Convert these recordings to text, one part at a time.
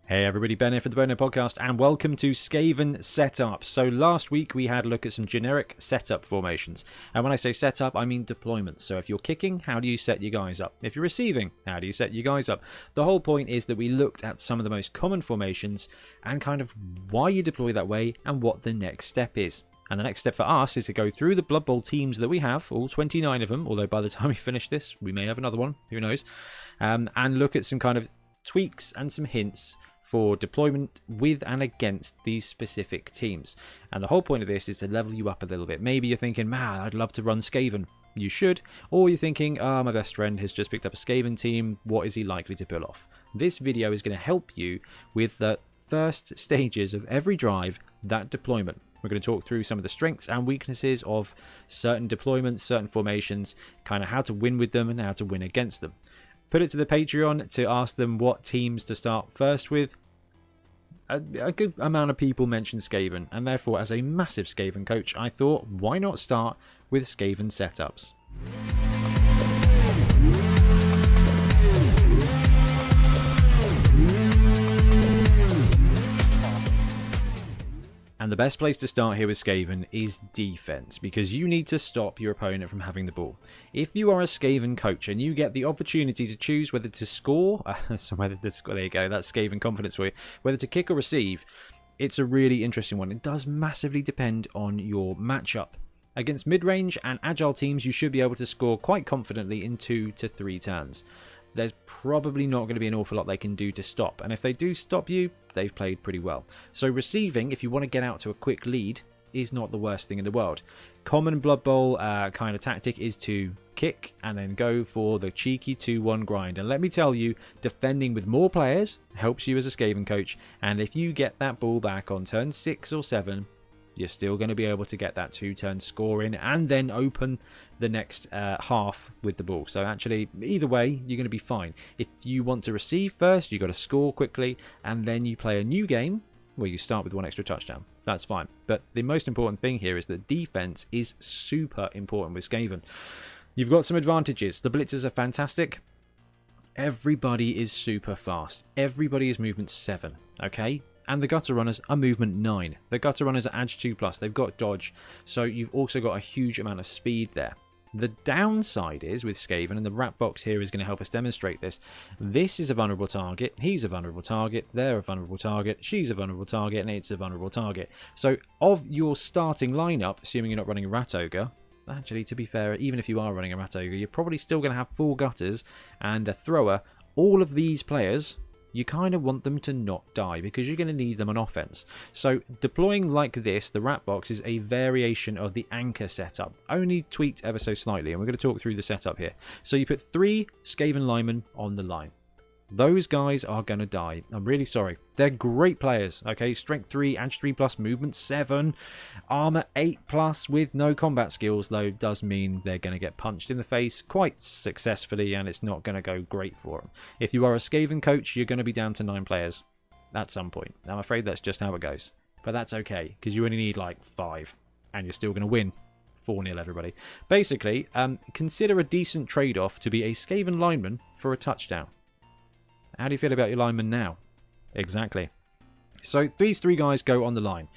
Hey everybody, Ben here for the Bonehead podcast, and welcome to Skaven Setup. So last week we had a look at some generic setup formations, and when I say setup, I mean deployments. So if you're kicking, how do you set your guys up? If you're receiving, how do you set your guys up? The whole point is that we looked at some of the most common formations, and kind of why you deploy that way, and what the next step is. And the next step for us is to go through the Blood Bowl teams that we have, all 29 of them, although by the time we finish this, we may have another one, who knows, and look at some kind of tweaks and some hints for deployment with and against these specific teams. And the whole point of this is to level you up a little bit. Maybe you're thinking, man, I'd love to run Skaven. You should. Or you're thinking, my best friend has just picked up a Skaven team. What is he likely to pull off? This video is going to help you with the first stages of every drive, that deployment. We're going to talk through some of the strengths and weaknesses of certain deployments, certain formations, kind of how to win with them and how to win against them. Put it to the Patreon to ask them what teams to start first with. A good amount of people mentioned Skaven, and therefore as a massive Skaven coach, I thought, why not start with Skaven setups? And the best place to start here with Skaven is defense, because you need to stop your opponent from having the ball. If you are a Skaven coach and you get the opportunity to choose whether to score, there you go, that's Skaven confidence for you, whether to kick or receive, it's a really interesting one. It does massively depend on your matchup. Against mid-range and agile teams, you should be able to score quite confidently in 2 to 3 turns. There's probably not going to be an awful lot they can do to stop, and if they do stop you, they've played pretty well. So receiving, if you want to get out to a quick lead, is not the worst thing in the world. Common Blood Bowl kind of tactic is to kick and then go for the cheeky 2-1 grind. And let me tell you, defending with more players helps you as a Skaven coach, and if you get that ball back on turn 6 or 7, you're still going to be able to get that 2-turn score in and then open the next half with the ball. So actually, either way, you're going to be fine. If you want to receive first, you've got to score quickly, and then you play a new game where you start with 1 extra touchdown. That's fine. But the most important thing here is that defense is super important with Skaven. You've got some advantages. The Blitzers are fantastic. Everybody is super fast. Everybody is movement 7, okay? And the Gutter Runners are movement 9. The Gutter Runners are Edge 2+. They've got dodge. So you've also got a huge amount of speed there. The downside is with Skaven, and the rat box here is going to help us demonstrate this. This is a vulnerable target. He's a vulnerable target. They're a vulnerable target. She's a vulnerable target. And it's a vulnerable target. So of your starting lineup, assuming you're not running a Rat Ogre, actually, to be fair, even if you are running a Rat Ogre, you're probably still going to have 4 Gutters and a Thrower. All of these players, you kind of want them to not die because you're going to need them on offense. So deploying like this, the rat box, is a variation of the anchor setup, only tweaked ever so slightly, and we're going to talk through the setup here. So you put 3 Skaven linemen on the line. Those guys are going to die. I'm really sorry. They're great players, okay? Strength 3, Edge 3+, Movement 7, Armor 8+, with no combat skills, though does mean they're going to get punched in the face quite successfully, and it's not going to go great for them. If you are a Skaven coach, you're going to be down to 9 players at some point. I'm afraid that's just how it goes. But that's okay, because you only need like 5, and you're still going to win. 4-0 everybody. Basically, consider a decent trade-off to be a Skaven lineman for a touchdown. How do you feel about your linemen now? Exactly. So these 3 guys go on the line.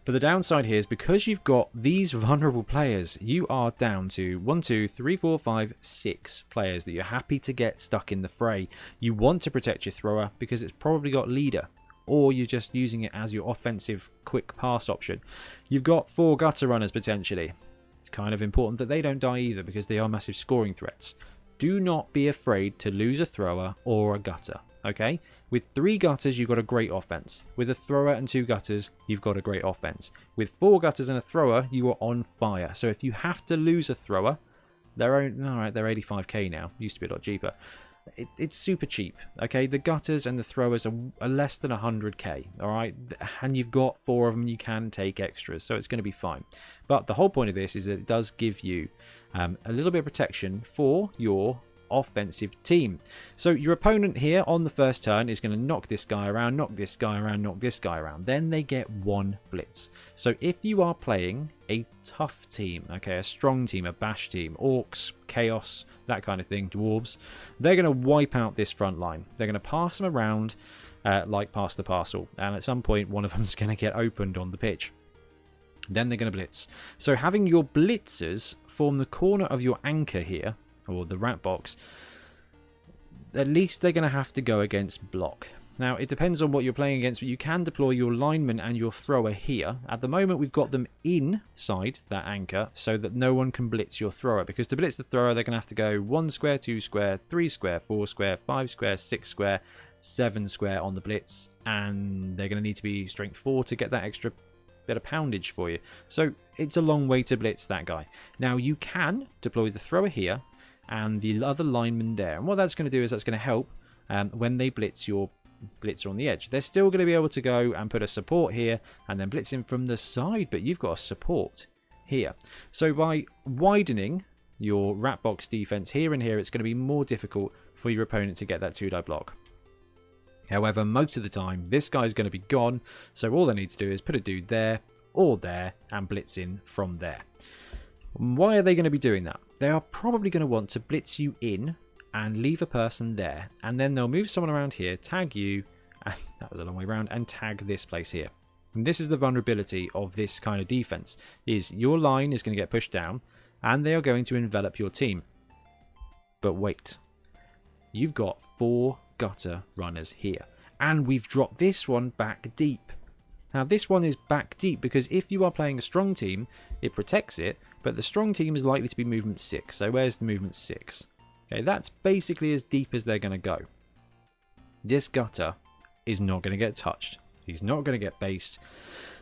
But the downside here is because you've got these vulnerable players, you are down to 1, 2, 3, 4, 5, 6 players that you're happy to get stuck in the fray. You want to protect your thrower because it's probably got leader, or you're just using it as your offensive quick pass option. You've got 4 Gutter Runners potentially. It's kind of important that they don't die either because they are massive scoring threats. Do not be afraid to lose a thrower or a gutter, okay? With 3 gutters, you've got a great offense. With a thrower and 2 gutters, you've got a great offense. With 4 gutters and a thrower, you are on fire. So if you have to lose a thrower, they're 85k now. Used to be a lot cheaper. It's super cheap, okay? The gutters and the throwers are less than 100k, all right? And you've got 4 of them, you can take extras, so it's going to be fine. But the whole point of this is that it does give you a little bit of protection for your offensive team. So your opponent here on the first turn is going to knock this guy around, knock this guy around, knock this guy around. Then they get 1 blitz. So if you are playing a tough team, okay, a strong team, a bash team, orcs, chaos, that kind of thing, dwarves, they're going to wipe out this front line. They're going to pass them around. like pass the parcel. And at some point, one of them's going to get opened on the pitch. Then they're going to blitz. So having your blitzers form the corner of your anchor here, or the rat box, at least they're going to have to go against block. Now, it depends on what you're playing against, but you can deploy your lineman and your thrower here. At the moment, we've got them inside that anchor so that no one can blitz your thrower. Because to blitz the thrower, they're going to have to go 1 square, 2 square, 3 square, 4 square, 5 square, 6 square, 7 square on the blitz. And they're going to need to be strength 4 to get that extra bit of poundage for you. So it's a long way to blitz that guy. Now, you can deploy the thrower here and the other lineman there. And what that's going to do is that's going to help when they blitz your blitzer on the edge. They're still going to be able to go and put a support here and then blitz him from the side, but you've got a support here. So by widening your rat box defense here and here, it's going to be more difficult for your opponent to get that 2-die block. However, most of the time, this guy's going to be gone, so all they need to do is put a dude there or there and blitz in from there. Why are they going to be doing that? They are probably going to want to blitz you in and leave a person there, and then they'll move someone around here, tag you, and that was a long way around, and tag this place here. And this is the vulnerability of this kind of defense, is your line is going to get pushed down, and they are going to envelop your team. But wait, you've got 4 gutter runners here, and we've dropped this one back deep. Now this one is back deep because if you are playing a strong team, it protects it, but the strong team is likely to be movement 6, so where's the movement 6? Okay, that's basically as deep as they're going to go. This gutter is not going to get touched. He's not going to get based.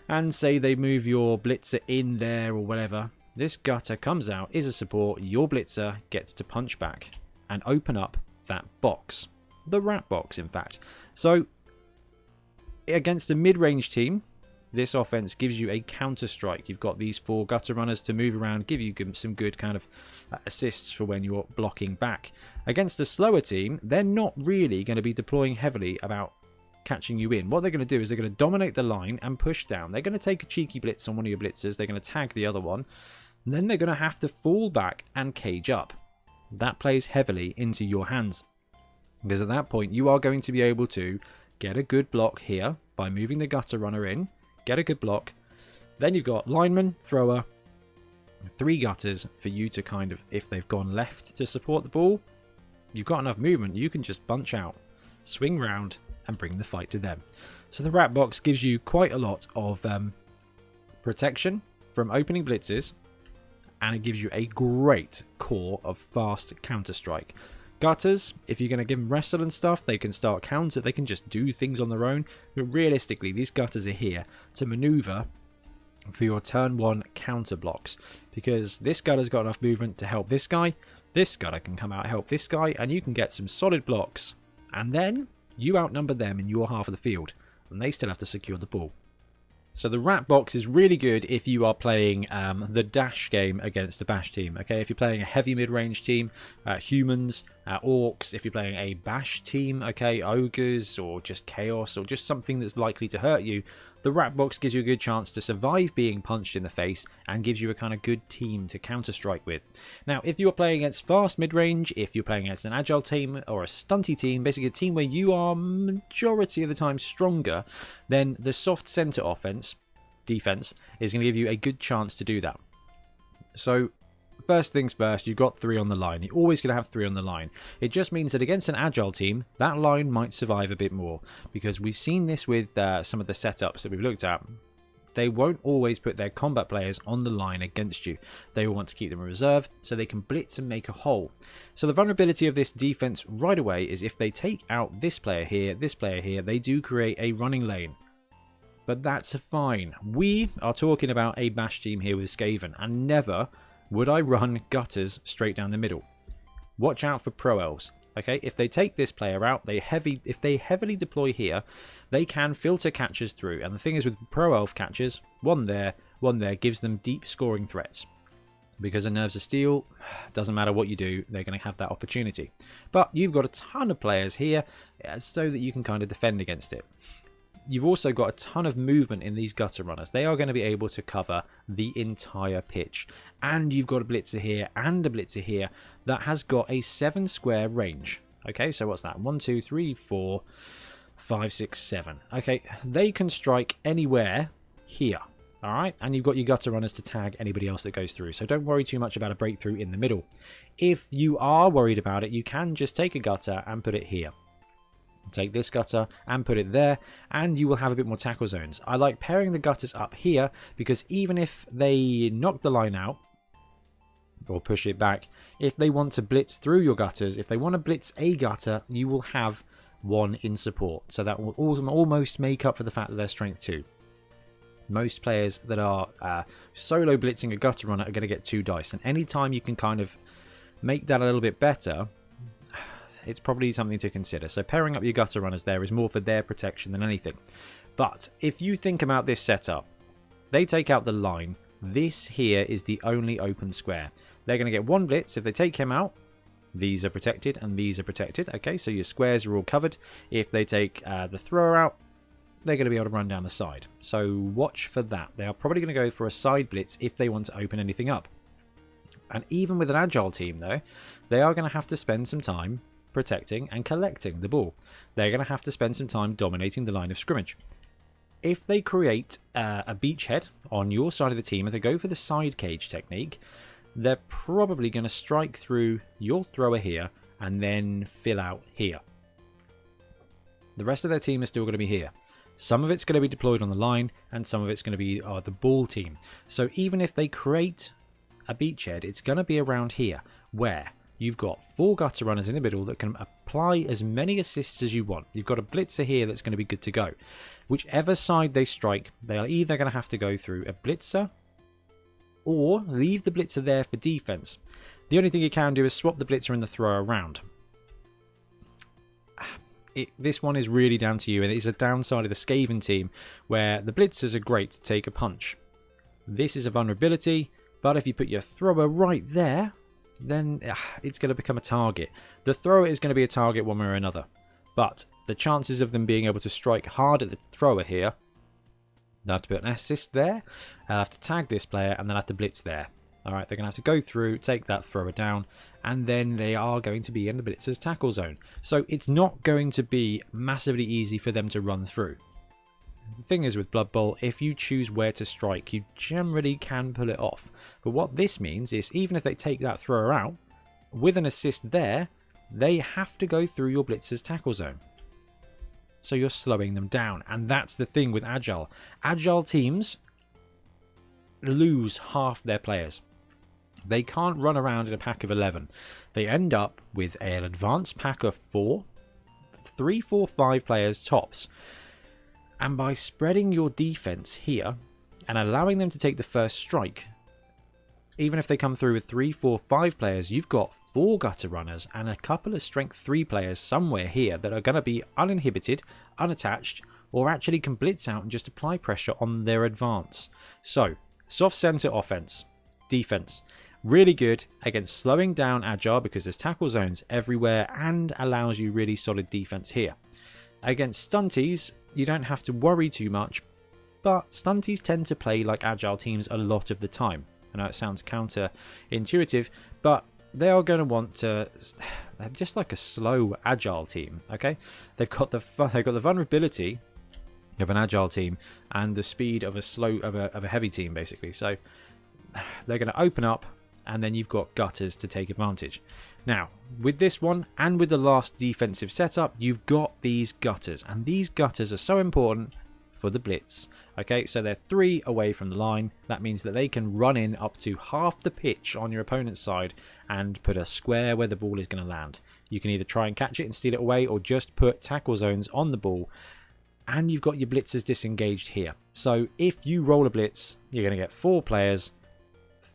And say they move your blitzer in there or whatever. This gutter comes out, is a support. Your blitzer gets to punch back and open up that box. The rat box, in fact. So, against a mid-range team, this offense gives you a counter strike. You've got these 4 gutter runners to move around, give you some good kind of assists for when you're blocking back. Against a slower team, they're not really going to be deploying heavily about catching you in. What they're going to do is they're going to dominate the line and push down. They're going to take a cheeky blitz on one of your blitzers. They're going to tag the other one. And then they're going to have to fall back and cage up. That plays heavily into your hands. Because at that point, you are going to be able to get a good block here by moving the gutter runner in. Get a good block. Then you've got lineman, thrower, 3 gutters for you to kind of, if they've gone left to support the ball, you've got enough movement. You can just bunch out, swing round, and bring the fight to them. So the rat box gives you quite a lot of protection from opening blitzes, and it gives you a great core of fast counter-strike. Gutters, if you're going to give them wrestle and stuff, they can start counter, they can just do things on their own. But realistically, these gutters are here to maneuver for your turn 1 counter blocks. Because this gutter's got enough movement to help this guy can come out and help this guy, and you can get some solid blocks. And then you outnumber them in your half of the field, and they still have to secure the ball. So the rat box is really good if you are playing the dash game against a bash team. Okay, if you're playing a heavy mid-range team, humans, orcs. If you're playing a bash team, okay, ogres or just chaos or just something that's likely to hurt you, the rat box gives you a good chance to survive being punched in the face and gives you a kind of good team to counter-strike with. Now, if you're playing against fast mid-range, if you're playing against an agile team or a stunty team, basically a team where you are majority of the time stronger, then the soft center defense is going to give you a good chance to do that. So first things first, you've got 3 on the line. You're always going to have 3 on the line. It just means that against an agile team, that line might survive a bit more, because we've seen this with some of the setups that we've looked at. They won't always put their combat players on the line against you. They will want to keep them in reserve so they can blitz and make a hole. So the vulnerability of this defense right away is if they take out this player here, they do create a running lane. But that's fine. We are talking about a bash team here with Skaven, and never would I run gutters straight down the middle. Watch out for pro elves. Okay, if they take this player out, if they heavily deploy here, they can filter catches through. And the thing is with pro elf catches, one there gives them deep scoring threats. Because of Nerves of Steel, doesn't matter what you do, they're going to have that opportunity. But you've got a ton of players here so that you can kind of defend against it. You've also got a ton of movement in these gutter runners. They are going to be able to cover the entire pitch. And you've got a blitzer here and a blitzer here that has got a 7 square range. Okay, so what's that? 1, 2, 3, 4, 5, 6, 7. Okay, they can strike anywhere here. Alright, and you've got your gutter runners to tag anybody else that goes through. So don't worry too much about a breakthrough in the middle. If you are worried about it, you can just take a gutter and put it here. Take this gutter and put it there, and you will have a bit more tackle zones. I like pairing the gutters up here, because even if they knock the line out, or push it back, if they want to blitz through your gutters, if they want to blitz a gutter, you will have one in support. So that will almost make up for the fact that they're strength 2. Most players that are solo blitzing a gutter runner are going to get 2 dice, and anytime you can kind of make that a little bit better, it's probably something to consider. So pairing up your gutter runners there is more for their protection than anything. But if you think about this setup, they take out the line. This here is the only open square. They're going to get 1 blitz. If they take him out, these are protected and these are protected. Okay, so your squares are all covered. If they take the thrower out, they're going to be able to run down the side. So watch for that. They are probably going to go for a side blitz if they want to open anything up. And even with an agile team, though, they are going to have to spend some time protecting and collecting the ball. They're going to have to spend some time dominating the line of scrimmage. If they create a beachhead on your side of the team, if they go for the side cage technique, they're probably going to strike through your thrower here and then fill out here. The rest of their team is still going to be here. Some of it's going to be deployed on the line, and some of it's going to be the ball team. So even if they create a beachhead, it's going to be around here, where you've got 4 gutter runners in the middle that can apply as many assists as you want. You've got a blitzer here that's going to be good to go. Whichever side they strike, they are either going to have to go through a blitzer or leave the blitzer there for defense. The only thing you can do is swap the blitzer and the thrower around. This one is really down to you, and it's a downside of the Skaven team where the blitzers are great to take a punch. This is a vulnerability, but if you put your thrower right there, then it's going to become a target. The thrower is going to be a target one way or another, but the chances of them being able to strike hard at the thrower here, they'll have to put an assist there, they'll have to tag this player, and they'll have to blitz there. Alright, they're going to have to go through, take that thrower down, and then they are going to be in the blitzer's tackle zone. So it's not going to be massively easy for them to run through. The thing is with Blood Bowl, if you choose where to strike, you generally can pull it off. But what this means is even if they take that thrower out, with an assist there, they have to go through your blitzer's tackle zone. So you're slowing them down, and that's the thing with Agile. Agile teams lose half their players. They can't run around in a pack of 11. They end up with an advanced pack of 3, 4, 5 players tops. And by spreading your defense here and allowing them to take the first strike, even if they come through with 3, 4, 5 players, you've got 4 gutter runners and a couple of strength 3 players somewhere here that are going to be uninhibited, unattached, or actually can blitz out and just apply pressure on their advance. So, soft center offense, defense. Really good against slowing down Agile because there's tackle zones everywhere and allows you really solid defense here. Against stunties, you don't have to worry too much, but stunties tend to play like Agile teams a lot of the time. I know it sounds counterintuitive, but they are going to want to... They're just like a slow Agile team, okay? They've got the vulnerability of an Agile team and the speed of a heavy team, basically. So they're going to open up, and then you've got gutters to take advantage. Now, with this one, and with the last defensive setup, you've got these gutters, and these gutters are so important for the blitz. Okay, so they're 3 away from the line. That means that they can run in up to half the pitch on your opponent's side and put a square where the ball is going to land. You can either try and catch it and steal it away, or just put tackle zones on the ball, and you've got your blitzers disengaged here. So if you roll a blitz, you're going to get 4 players.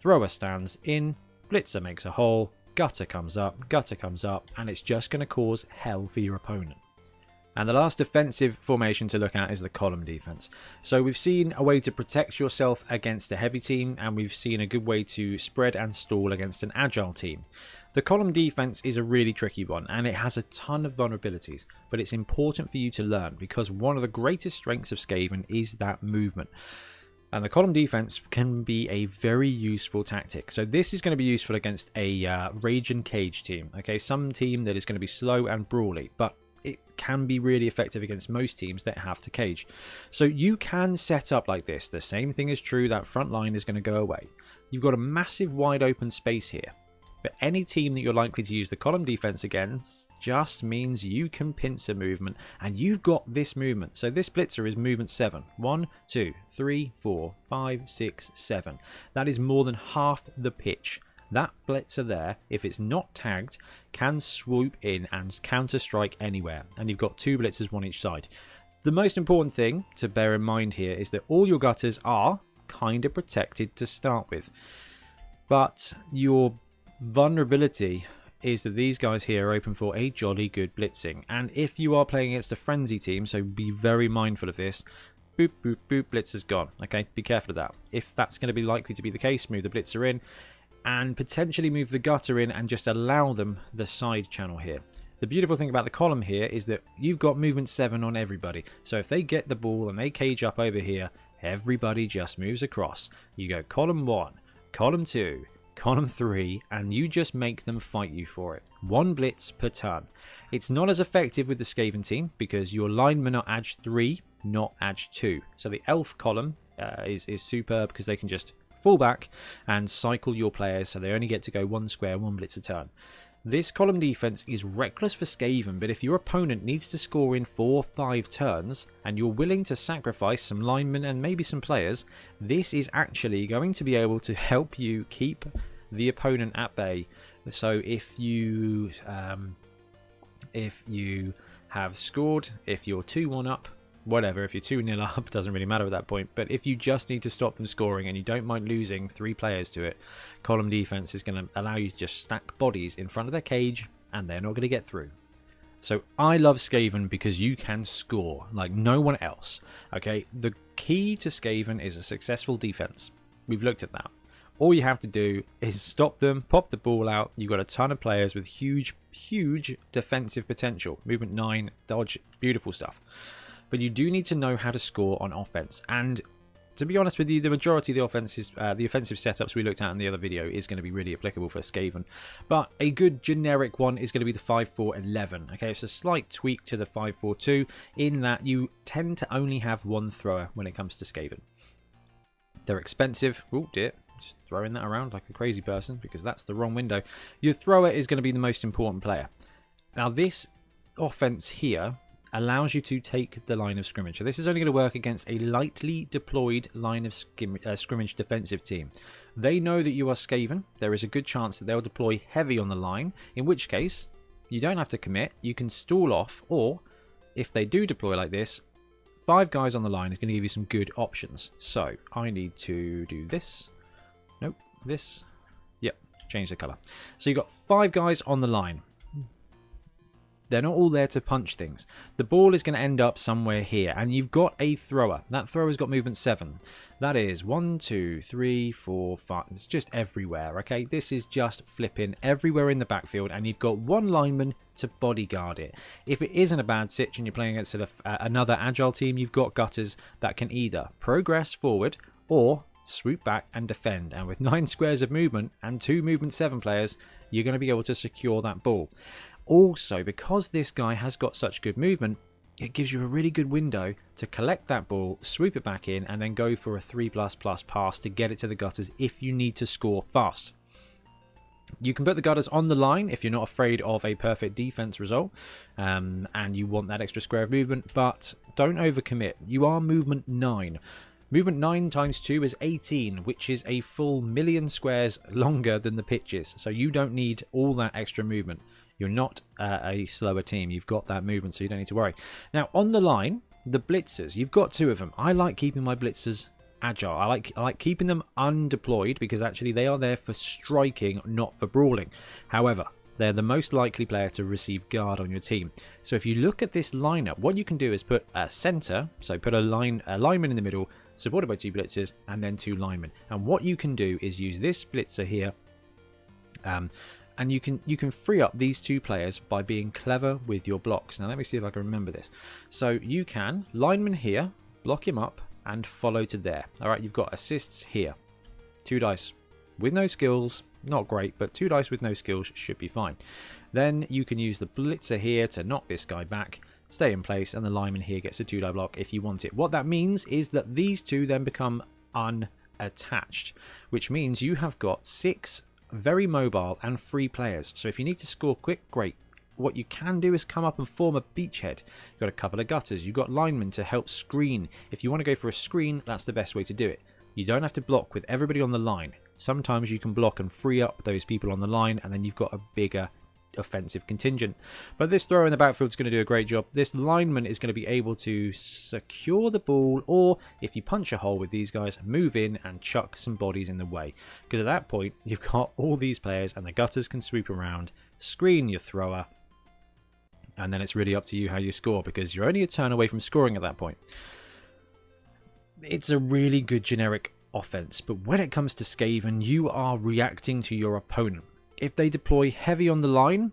Thrower stands in, blitzer makes a hole, gutter comes up, and it's just going to cause hell for your opponent. And the last defensive formation to look at is the column defense. So we've seen a way to protect yourself against a heavy team, and we've seen a good way to spread and stall against an agile team. The column defense is a really tricky one, and it has a ton of vulnerabilities, but it's important for you to learn because one of the greatest strengths of Skaven is that movement. And the column defense can be a very useful tactic. So this is going to be useful against a Rage and Cage team. Okay, some team that is going to be slow and brawly. But it can be really effective against most teams that have to cage. So you can set up like this. The same thing is true, that front line is going to go away. You've got a massive wide open space here. But any team that you're likely to use the column defense against just means you can pincer movement, and you've got this movement. So this blitzer is movement 7. 1, 2, 3, 4, 5, 6, 7. That is more than half the pitch. That blitzer there, if it's not tagged, can swoop in and counter-strike anywhere. And you've got 2 blitzers, 1 each side. The most important thing to bear in mind here is that all your gutters are kind of protected to start with. But your vulnerability is that these guys here are open for a jolly good blitzing. And if you are playing against a frenzy team, so be very mindful of this, boop, boop, boop, blitzer's gone. Okay, be careful of that. If that's going to be likely to be the case, move the blitzer in and potentially move the gutter in and just allow them the side channel here. The beautiful thing about the column here is that you've got movement 7 on everybody. So if they get the ball and they cage up over here, everybody just moves across. You go column 1, column 2, column 3, and you just make them fight you for it. 1 blitz per turn. It's not as effective with the Skaven team because your linemen are Edge 3, not Edge 2. So the elf column is superb because they can just fall back and cycle your players, so they only get to go 1 square, 1 blitz a turn. This column defense is reckless for Skaven, but if your opponent needs to score in 4 or 5 turns and you're willing to sacrifice some linemen and maybe some players, this is actually going to be able to help you keep the opponent at bay. So if you have scored, if you're 2-1 up, whatever, if you're 2-0 up, doesn't really matter at that point, but if you just need to stop them scoring and you don't mind losing 3 players to it, column defense is going to allow you to just stack bodies in front of their cage and they're not going to get through. So I love Skaven because you can score like no one else. Okay, the key to Skaven is a successful defense. We've looked at that. All you have to do is stop them, pop the ball out. You've got a ton of players with huge defensive potential. Movement 9, dodge, beautiful stuff. But you do need to know how to score on offense. And to be honest with you, the majority of the offensive setups we looked at in the other video is going to be really applicable for Skaven. But a good generic one is going to be the 5-4-11. Okay, it's a slight tweak to the 5-4-2 in that you tend to only have 1 thrower when it comes to Skaven. They're expensive. Oh dear, just throwing that around like a crazy person because that's the wrong window. Your thrower is going to be the most important player. Now this offense here allows you to take the line of scrimmage. So this is only going to work against a lightly deployed line of scrimmage defensive team. They know that you are Skaven. There is a good chance that they'll deploy heavy on the line, in which case you don't have to commit. You can stall off, or if they do deploy like this, 5 guys on the line is going to give you some good options. So I need to do this. Nope, this. Yep, change the color. So you've got 5 guys on the line. They're not all there to punch things. The ball is going to end up somewhere here, and you've got a thrower. That thrower's got movement 7. That is 1, 2, 3, 4, 5. It's just everywhere, okay? This is just flipping everywhere in the backfield, and you've got 1 lineman to bodyguard it. If it isn't a bad sitch and you're playing against another agile team, you've got gutters that can either progress forward or swoop back and defend. And with 9 squares of movement and 2 movement 7 players, you're going to be able to secure that ball. Also, because this guy has got such good movement, it gives you a really good window to collect that ball, swoop it back in, and then go for a 3++ pass to get it to the gutters if you need to score fast. You can put the gutters on the line if you're not afraid of a perfect defense result and you want that extra square of movement, but don't overcommit. You are movement 9. Movement 9 times 2 is 18, which is a full 1,000,000 squares longer than the pitch is, so you don't need all that extra movement. You're not a slower team. You've got that movement, so you don't need to worry. Now, on the line, the blitzers, you've got 2 of them. I like keeping my blitzers agile. I like keeping them undeployed because actually they are there for striking, not for brawling. However, they're the most likely player to receive guard on your team. So if you look at this lineup, what you can do is put a center, so put a lineman in the middle, supported by 2 blitzers, and then 2 linemen. And what you can do is use this blitzer here, and you can free up these 2 players by being clever with your blocks. Now let me see if I can remember this. So you can lineman here, block him up, and follow to there. Alright, you've got assists here. 2 dice with no skills, not great, but 2 dice with no skills should be fine. Then you can use the Blitzer here to knock this guy back, stay in place, and the lineman here gets a 2-die block if you want it. What that means is that these two then become unattached, which means you have got 6 very mobile and free players. So if you need to score quick, great. What you can do is come up and form a beachhead. You've got a couple of gutters, you've got linemen to help screen. If you want to go for a screen, that's the best way to do it. You don't have to block with everybody on the line. Sometimes you can block and free up those people on the line, and then you've got a bigger offensive contingent. But this thrower in the backfield is going to do a great job. This lineman is going to be able to secure the ball, or if you punch a hole with these guys, move in and chuck some bodies in the way. Because at that point, you've got all these players and the gutters can swoop around, screen your thrower, and then it's really up to you how you score, because you're only a turn away from scoring at that point. It's a really good generic offense, but when it comes to Skaven, you are reacting to your opponent. If they deploy heavy on the line,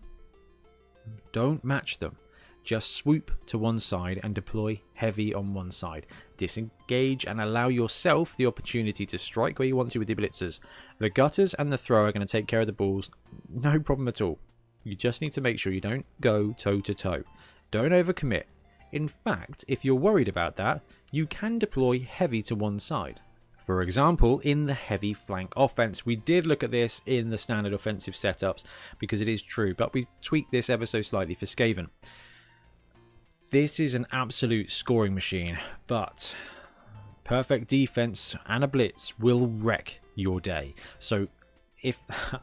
don't match them. Just swoop to one side and deploy heavy on one side. Disengage and allow yourself the opportunity to strike where you want to with the blitzers. The gutters and the thrower are going to take care of the balls. No problem at all. You just need to make sure you don't go toe-to-toe. Don't overcommit. In fact, if you're worried about that, you can deploy heavy to one side. For example, in the heavy flank offense, we did look at this in the standard offensive setups because it is true, but we tweaked this ever so slightly for Skaven. This is an absolute scoring machine, but perfect defense and a blitz will wreck your day. So if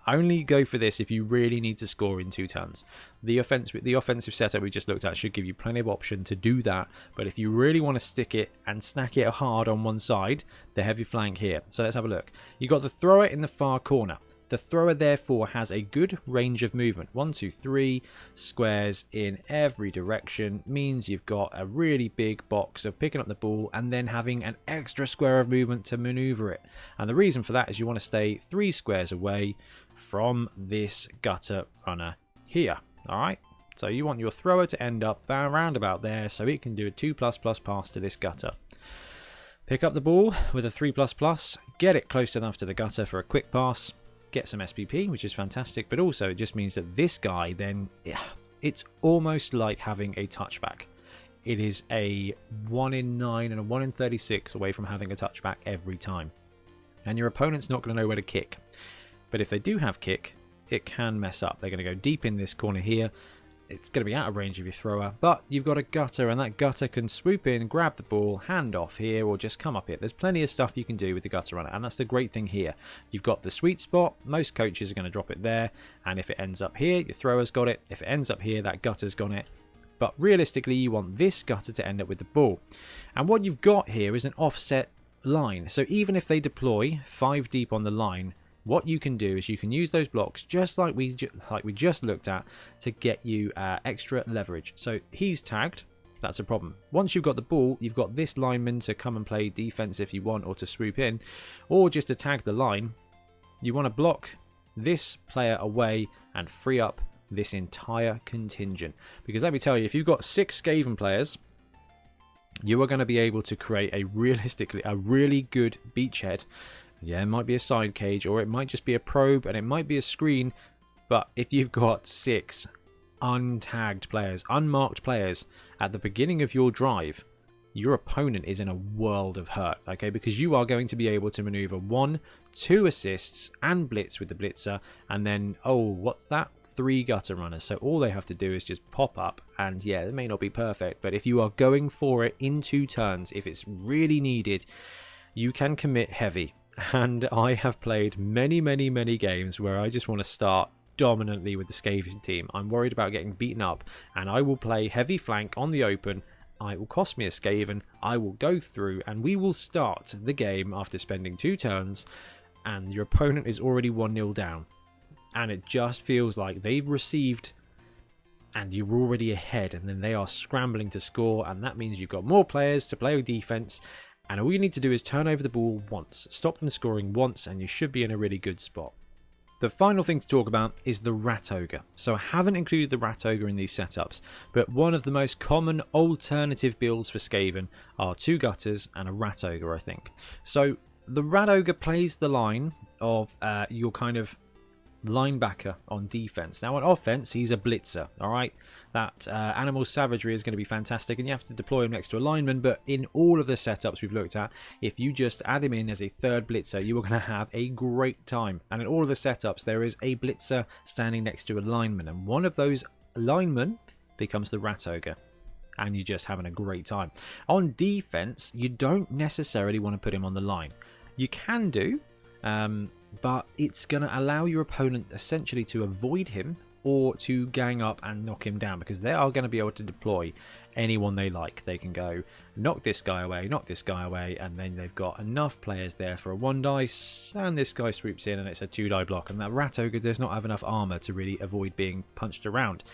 only go for this if you really need to score in 2 turns. The offensive setup we just looked at should give you plenty of option to do that, but if you really want to stick it and snack it hard on one side, the heavy flank here. So let's have a look. You got the thrower in the far corner. The thrower therefore has a good range of movement. 1, 2, 3 squares in every direction means you've got a really big box of picking up the ball and then having an extra square of movement to maneuver it. And the reason for that is you want to stay 3 squares away from this gutter runner here. Alright, so you want your thrower to end up around about there so it can do a 2++ pass to this gutter. Pick up the ball with a 3++, get it close enough to the gutter for a quick pass, get some SPP, which is fantastic, but also it just means that this guy then, it's almost like having a touchback. It is a 1 in 9 and a 1 in 36 away from having a touchback every time. And your opponent's not going to know where to kick. But if they do have kick, it can mess up. They're going to go deep in this corner here. It's going to be out of range of your thrower, but you've got a gutter, and that gutter can swoop in, grab the ball, hand off here, or just come up here. There's plenty of stuff you can do with the gutter runner, and that's the great thing here. You've got the sweet spot. Most coaches are going to drop it there, and if it ends up here, your thrower's got it. If it ends up here, that gutter's got it. But realistically, you want this gutter to end up with the ball. And what you've got here is an offset line. So even if they deploy 5 deep on the line, what you can do is you can use those blocks just like we just looked at to get you extra leverage. So he's tagged. That's a problem. Once you've got the ball, you've got this lineman to come and play defense if you want, or to swoop in, or just to tag the line. You want to block this player away and free up this entire contingent. Because let me tell you, if you've got 6 Skaven players, you are going to be able to create a really good beachhead. Yeah, it might be a side cage, or it might just be a probe, and it might be a screen. But if you've got 6 untagged players, unmarked players at the beginning of your drive, your opponent is in a world of hurt, okay? Because you are going to be able to maneuver 1, 2 assists and blitz with the blitzer, and then, oh, what's that? 3 gutter runners. So all they have to do is just pop up, and yeah, it may not be perfect, but if you are going for it in 2 turns, if it's really needed, you can commit heavy. And I have played many games where I just want to start dominantly with the Skaven team. I'm worried about getting beaten up, and I will play heavy flank on the open. It will cost me a Skaven. I will go through, and we will start the game after spending 2 turns, and your opponent is already 1-0 down. And it just feels like they've received, and you're already ahead, and then they are scrambling to score, and that means you've got more players to play with defense. And all you need to do is turn over the ball once, stop them scoring once, and you should be in a really good spot. The final thing to talk about is the Rat Ogre. So I haven't included the Rat Ogre in these setups, but one of the most common alternative builds for Skaven are 2 gutters and a Rat Ogre, I think. So the Rat Ogre plays the line of your kind of linebacker on defense. Now on offense, he's a blitzer, alright? That animal savagery is going to be fantastic, and you have to deploy him next to a lineman, but in all of the setups we've looked at, if you just add him in as a third blitzer, you are going to have a great time. And in all of the setups, there is a blitzer standing next to a lineman, and one of those linemen becomes the Rat Ogre, and you're just having a great time. On defense, you don't necessarily want to put him on the line. You can do, but it's going to allow your opponent essentially to avoid him or to gang up and knock him down, because they are going to be able to deploy anyone they like. They can go knock this guy away, and then they've got enough players there for a 1 dice, and this guy swoops in and it's a 2-die block, and that Rat Ogre does not have enough armor to really avoid being punched around.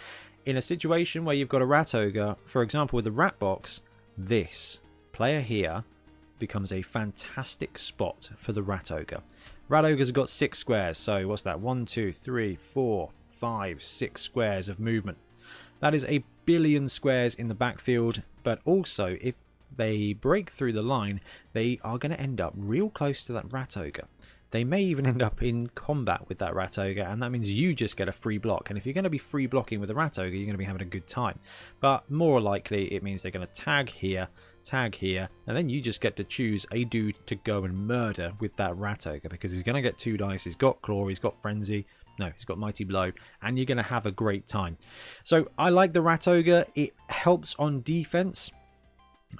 In a situation where you've got a Rat Ogre, for example with the Rat Box, this player here becomes a fantastic spot for the Rat Ogre. Rat Ogres have got 6 squares, so what's that? 1, 2, 3, 4, 5, 6 squares of movement. That is a billion squares in the backfield, but also if they break through the line, they are going to end up real close to that Rat Ogre. They may even end up in combat with that Rat Ogre, and that means you just get a free block. And if you're going to be free blocking with a Rat Ogre, you're going to be having a good time. But more likely, it means they're going to tag here, and then you just get to choose a dude to go and murder with that Rat Ogre, because he's going to get 2 dice, he's got Claw, he's got Frenzy, no, he's got Mighty Blow, and you're going to have a great time. So I like the Rat Ogre. It helps on defense.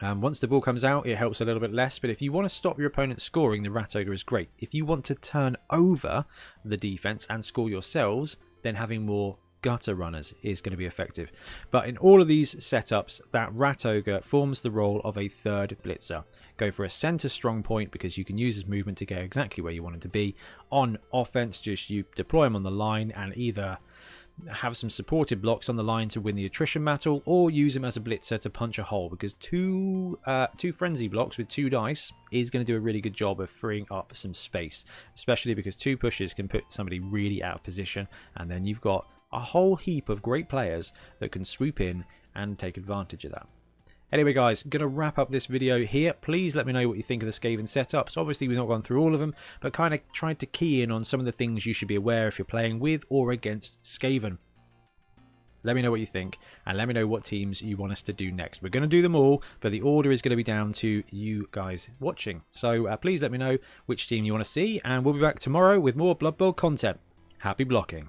Once the ball comes out, it helps a little bit less, but if you want to stop your opponent scoring, the Rat Ogre is great. If you want to turn over the defense and score yourselves, then having more gutter runners is going to be effective. But in all of these setups, that Rat Ogre forms the role of a third blitzer. Go for a center strong point, because you can use his movement to get exactly where you want him to be. On offense, just you deploy him on the line and either have some supported blocks on the line to win the attrition battle, or use him as a blitzer to punch a hole, because two frenzy blocks with 2 dice is going to do a really good job of freeing up some space, especially because 2 pushes can put somebody really out of position, and then you've got a whole heap of great players that can swoop in and take advantage of that. Anyway guys, I'm going to wrap up this video here. Please let me know what you think of the Skaven setups. Obviously we've not gone through all of them, but kind of tried to key in on some of the things you should be aware if you're playing with or against Skaven. Let me know what you think, and let me know what teams you want us to do next. We're going to do them all, but the order is going to be down to you guys watching. So please let me know which team you want to see, and we'll be back tomorrow with more Blood Bowl content. Happy blocking.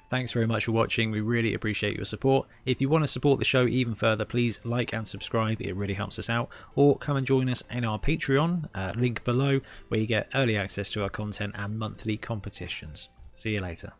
Thanks very much for watching. We really appreciate your support. If you want to support the show even further, please like and subscribe. It really helps us out. Or come and join us in our Patreon, link below, where you get early access to our content and monthly competitions. See you later.